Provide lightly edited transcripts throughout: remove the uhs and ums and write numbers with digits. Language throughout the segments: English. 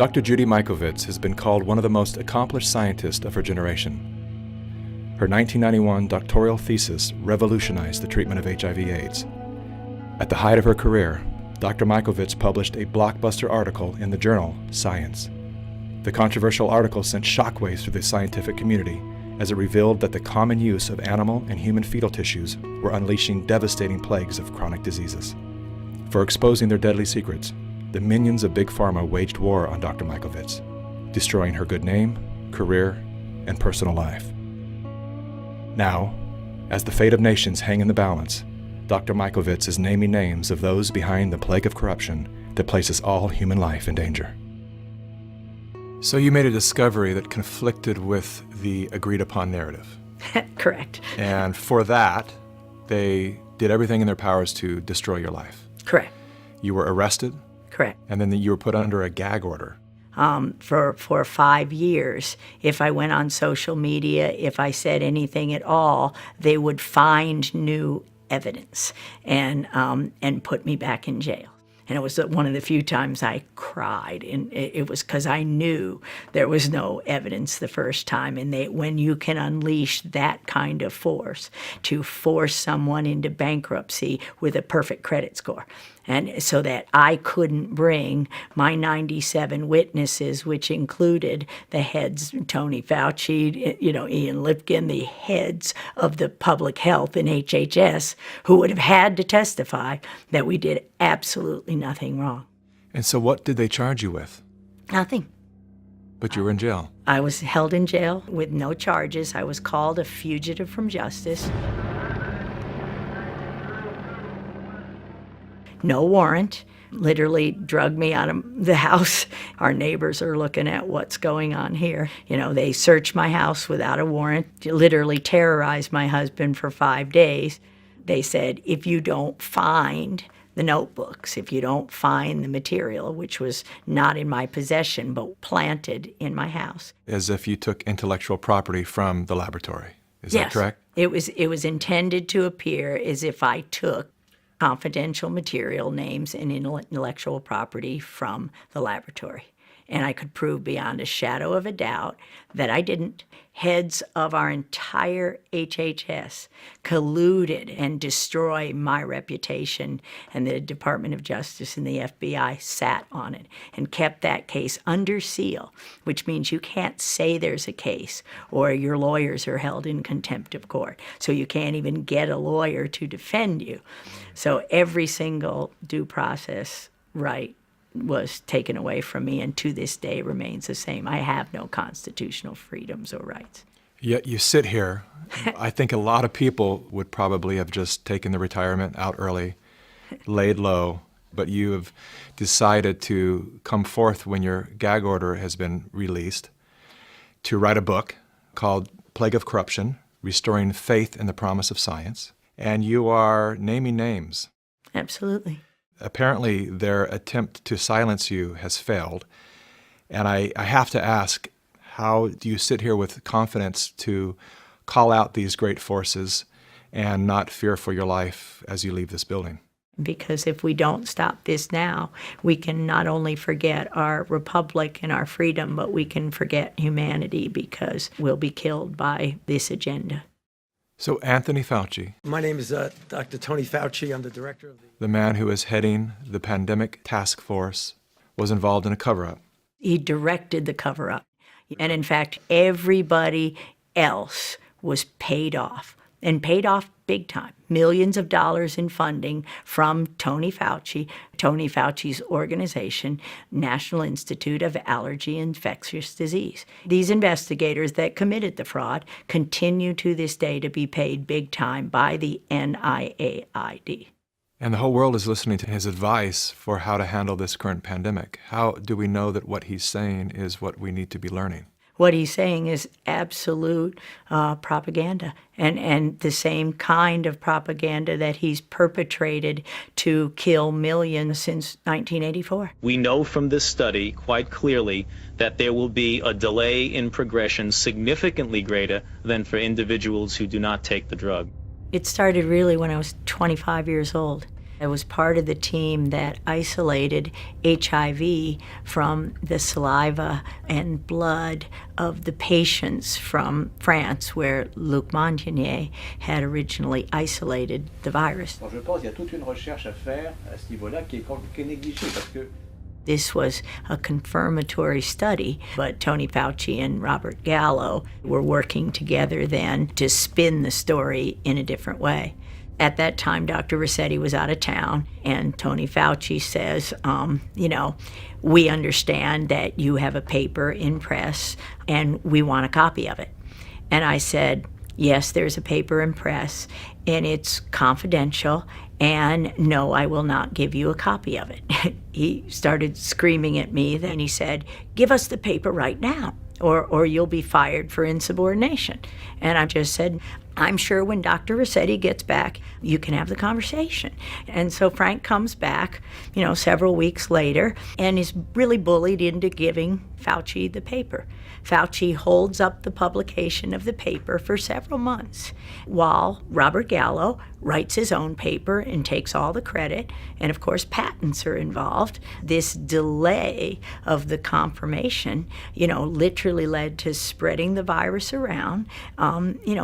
Dr. Judy Mikovits has been called one of the most accomplished scientists of her generation. Her 1991 doctoral thesis revolutionized the treatment of HIV/AIDS. At the height of her career, Dr. Mikovits published a blockbuster article in the journal Science. The controversial article sent shockwaves through the scientific community as it revealed that the common use of animal and human fetal tissues were unleashing devastating plagues of chronic diseases. For exposing their deadly secrets, the minions of Big Pharma waged war on Dr. Mikovits, destroying her good name, career, and personal life. Now, as the fate of nations hang in the balance, Dr. Mikovits is naming names of those behind the plague of corruption that places all human life in danger. So you made a discovery that conflicted with the agreed-upon narrative. Correct. And for that, they did everything in their powers to destroy your life. Correct. You were arrested. Correct. And then you were put under a gag order. For 5 years, if I went on social media, if I said anything at all, they would find new evidence and put me back in jail. And it was one of the few times I cried, and it was because I knew there was no evidence the first time. And when you can unleash that kind of force to force someone into bankruptcy with a perfect credit score, and so that I couldn't bring my 97 witnesses, which included the heads, Tony Fauci, Ian Lipkin, the heads of the public health in HHS, who would have had to testify that we did absolutely nothing wrong. And so what did they charge you with? Nothing. But you were in jail. I was held in jail with no charges. I was called a fugitive from justice. No warrant, literally drugged me out of the house. Our neighbors are looking at what's going on here. They searched my house without a warrant, literally terrorized my husband for 5 days. They said, if you don't find the notebooks, if you don't find the material, which was not in my possession but planted in my house. As if you took intellectual property from the laboratory. Is that correct? It was intended to appear as if I took confidential material, names, and intellectual property from the laboratory. And I could prove beyond a shadow of a doubt that I didn't. Heads of our entire HHS colluded and destroyed my reputation, and the Department of Justice and the FBI sat on it and kept that case under seal, which means you can't say there's a case or your lawyers are held in contempt of court. So you can't even get a lawyer to defend you. So every single due process right was taken away from me, and to this day remains the same. I have no constitutional freedoms or rights. Yet you sit here. I think a lot of people would probably have just taken the retirement out early, laid low, but you have decided to come forth when your gag order has been released to write a book called Plague of Corruption, Restoring Faith in the Promise of Science, and you are naming names. Absolutely. Apparently, their attempt to silence you has failed. And I have to ask, how do you sit here with confidence to call out these great forces and not fear for your life as you leave this building? Because if we don't stop this now, we can not only forget our republic and our freedom, but we can forget humanity because we'll be killed by this agenda. So Anthony Fauci. My name is Dr. Tony Fauci. I'm the director of the man who is heading the pandemic task force, was involved in a cover-up. He directed the cover-up. And in fact, everybody else was paid off, and paid off big time. Millions of dollars in funding from Tony Fauci's organization, National Institute of Allergy and Infectious Disease. These investigators that committed the fraud continue to this day to be paid big time by the NIAID. And the whole world is listening to his advice for how to handle this current pandemic. How do we know that what he's saying is what we need to be learning? What he's saying is absolute propaganda, and the same kind of propaganda that he's perpetrated to kill millions since 1984. We know from this study quite clearly that there will be a delay in progression significantly greater than for individuals who do not take the drug. It started really when I was 25 years old. I was part of the team that isolated HIV from the saliva and blood of the patients from France, where Luc Montagnier had originally isolated the virus. Alors, je pense qu'il y a toute une recherche à faire à ce niveau-là qui est négligée parce que This was a confirmatory study, but Tony Fauci and Robert Gallo were working together then to spin the story in a different way. At that time, Dr. Rossetti was out of town, and Tony Fauci says, we understand that you have a paper in press, and we want a copy of it. And I said, yes, there's a paper in press, and it's confidential, and no, I will not give you a copy of it. He started screaming at me, then he said, give us the paper right now, or you'll be fired for insubordination. And I just said, I'm sure when Dr. Rossetti gets back, you can have the conversation. And so Frank comes back, several weeks later, and is really bullied into giving Fauci the paper. Fauci holds up the publication of the paper for several months, while Robert Gallo writes his own paper and takes all the credit, and of course patents are involved. This delay of the confirmation, literally led to spreading the virus around,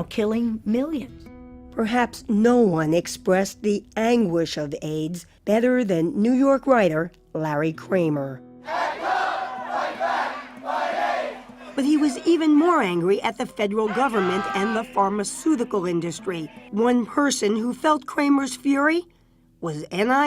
killing millions. Perhaps no one expressed the anguish of AIDS better than New York writer Larry Kramer. But he was even more angry at the federal government and the pharmaceutical industry. One person who felt Kramer's fury was NIH